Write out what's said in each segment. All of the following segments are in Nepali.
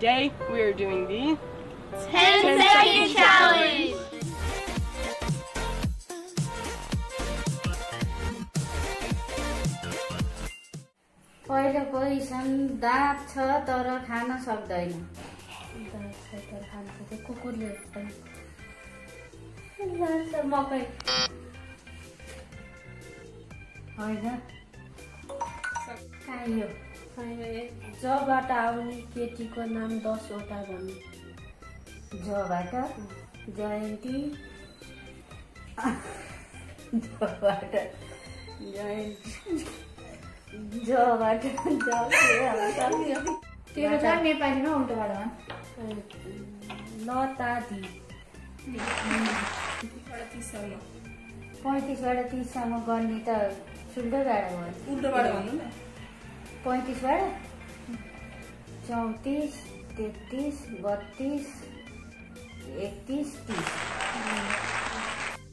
Today we are doing the 10-second challenge. पहिलो क्वेशन दाँत छ तर खान सक्दैन। दाँत छ तर खान सक्दैन कुकुरले पनि। दाँत छ मकै होइन काइयो जबाट आउने केटीको नाम 10 वटा भन्नु। जबाट जयन्ती जबाट जयन्ती जबाट तेरो चाहिँ नेपालीमा उल्टोबाट भन्। लता दि 35बाट 30सम्म गर्ने त सुल्टोबाट भयो। उल्टोबाट भन्नु न। 35बाट 34 33 32 31 30।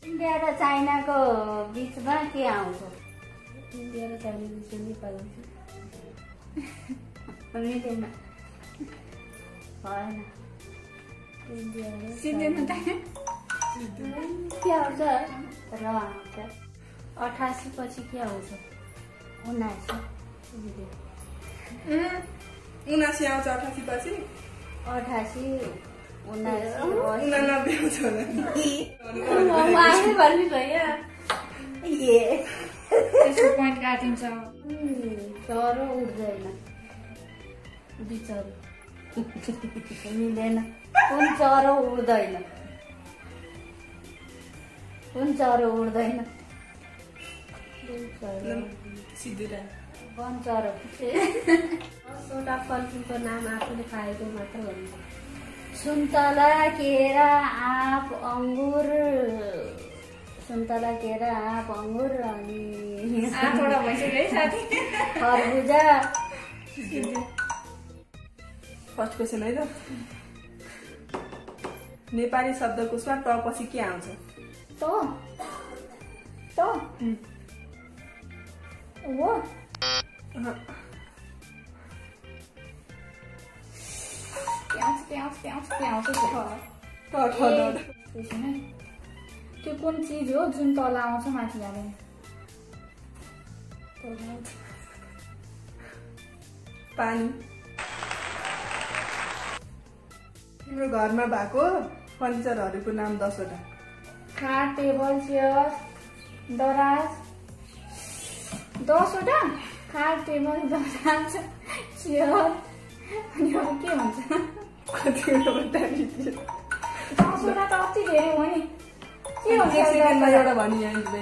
इन्डिया र चाइनाको बिचमा के आउँछ? इन्डिया र चाइना बिचमा नेपाल आउँछ। मिलेन भएन। इन्डिया र सिन्दैन त के आउँछ? र आउँछ 88 पछि के आउँछ? 79 79 आउँछ 88 पछि 88 79 89 आउँछ म आफै भन्नु भयो। त्यसको पोइन्ट काटिन्छ। चरो उड्दैन बिचरो मिलेन। कुन चरो उड्दैन? कुन चरो उड्दैन? सिद्धुरा वन चरो। 10 वटा फलफुलको नाम आफूले खाएको मात्र भन्नु। सुन्तला केरा आँप अङ्गुर। सुन्तला केरा आँप अङ्गुर अनि 8 वटा भइसक्यो है साथी। खरबुजा। फर्स्ट क्वेसन है त। नेपाली शब्दकोशमा ट पछि के आउँछ? त त वो त्यो कुन चिज हो जुन तल आउँछ माथि जाँदैन? पानी। तिम्रो घरमा भएको फर्निचरहरूको नाम 10 वटा। खाट टेबल चेयर दराज। 10 वटा खाट टेबल दराज चेयर अनि अरू के हुन्छ? 10 वटा 10 वटा त अति धेरै हो नि। के हो एउटा भनिहाल्नु। 10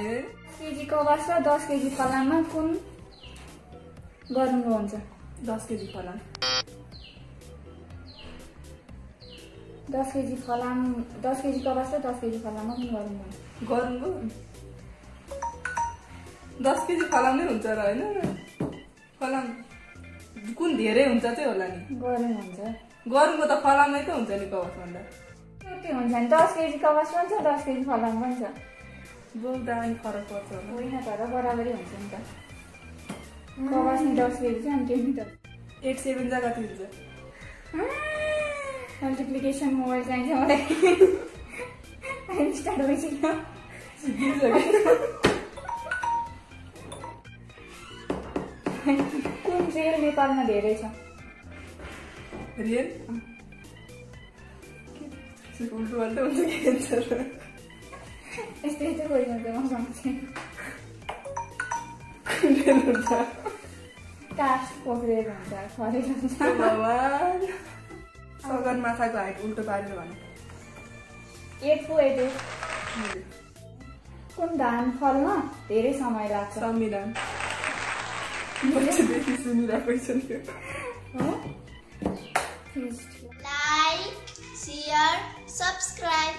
केजी कबास र 10 केजी फलाममा कुन गर्नुहुन्छ? 10 केजी फलाम। 10 केजी फलाम 10 केजी कबास र 10 केजी फलाममा कुन गर्नुहुन्छ? गरुङ्गो 10 केजी फलाम नै हुन्छ र होइन? फलाम कुन धेरै हुन्छ चाहिँ होला नि। गरुङ हुन्छ। गरुङ्गो त फलामै त हुन्छ नि कबास भन्दा। के हुन्छ नि 10 केजी कबास पनि छ 10 केजी फलाम पनि छ। बोल्दा अनि फरक पर्छ होला। होइन तर बराबरी हुन्छ नि त। कबास नि 10 केजी छ अनि के नि त 8 7 जा कति हुन्छ? मल्टिप्लिकेसन मोबाइल चाहिन्छ मलाई। टाइम स्टार्ट भइसक्यो। कुन रेल नेपालमा धेरै छ? रियल उल्टो पाल्टो हुन्छ के हुन्छ? यस्तै यस्तै क्वेसन चाहिँ मसँग छैन। रियल हुन्छ। कास्ट पक्रेर हुन्छ खरेर हुन्छ। भगवान सगरमाथाको हाइट उल्टो पारेर भने 8 कुन धान फल्न धेरै समय लाग्छ? संविधान। बच्चादेखि सुनिरहेको छ नि। Like, share, subscribe.